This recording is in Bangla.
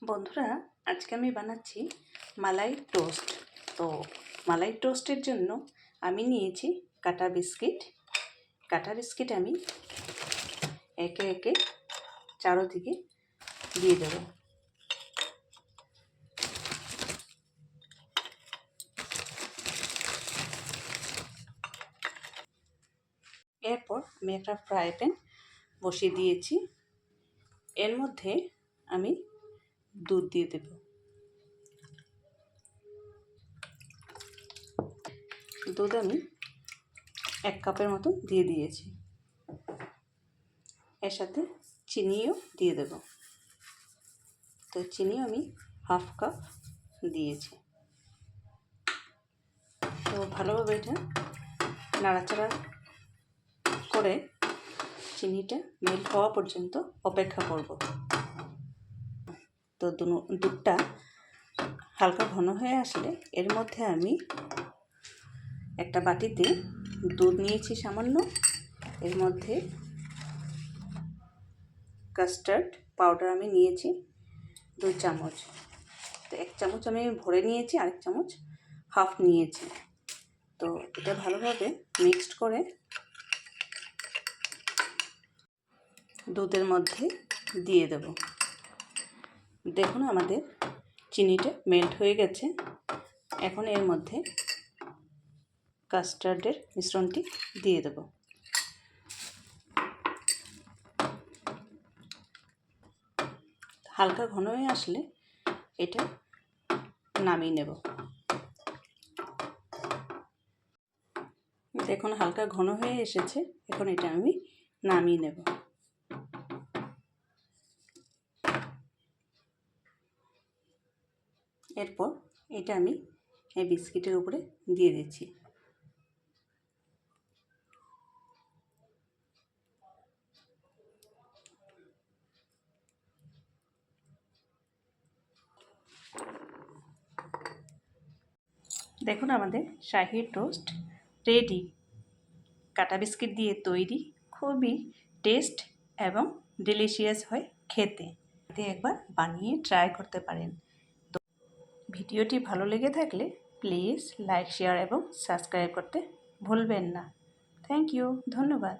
বন্ধুরা, আজকে আমি বানাচ্ছি মালাই টোস্ট। তো মালাই টোস্টের জন্য আমি নিয়েছি কাটা বিস্কিট। কাটা বিস্কিট আমি একে একে চারদিকে দিয়ে দেব। এরপর আমি একটা ফ্রাই প্যান বসিয়ে দিয়েছি। এর মধ্যে আমি দুধ দিয়ে দেব। দুধ আমি 1 কাপের মতো দিয়ে দিয়েছি। এর সাথে চিনিও দিয়ে দেব। তো চিনি আমি 1/2 কাপ দিয়েছি। তো ভালোভাবে এটা নাড়াচাড়া করে চিনিটা মেল্ট হওয়া পর্যন্ত অপেক্ষা করব। তো দুধটা হালকা ঘন হয়ে আসলে এর মধ্যে আমি একটা বাটিতে দুধ নিয়েছি সামান্য। এর মধ্যে কাস্টার্ড পাউডার আমি নিয়েছি 2 চামচ। তো 1 চামচ আমি ভরে নিয়েছি, আরেক চামচ হাফ নিয়েছি। তো এটা ভালোভাবে মিক্সড করে দুধের মধ্যে দিয়ে দেব। দেখুন আমাদের চিনিটা মেল্ট হয়ে গেছে। এখন এর মধ্যে কাস্টার্ডের মিশ্রণটি দিয়ে দেব। হালকা ঘন হয়ে আসলে এটা নামিয়ে নেব। দেখুন হালকা ঘন হয়ে এসেছে। এখন এটা আমি নামিয়ে নেব। এরপর এটা আমি এই বিস্কিটের উপরে দিয়ে দিচ্ছি। দেখুন আমাদের শাহী টোস্ট রেডি। কাটা বিস্কিট দিয়ে তৈরি, খুবই টেস্ট এবং ডিলিশিয়াস হয় খেতে। এতে একবার বানিয়ে ট্রাই করতে পারেন। তো ভিডিওটি ভালো লেগে থাকলে প্লিজ লাইক, শেয়ার এবং সাবস্ক্রাইব করতে ভুলবেন না। থ্যাংক ইউ, ধন্যবাদ।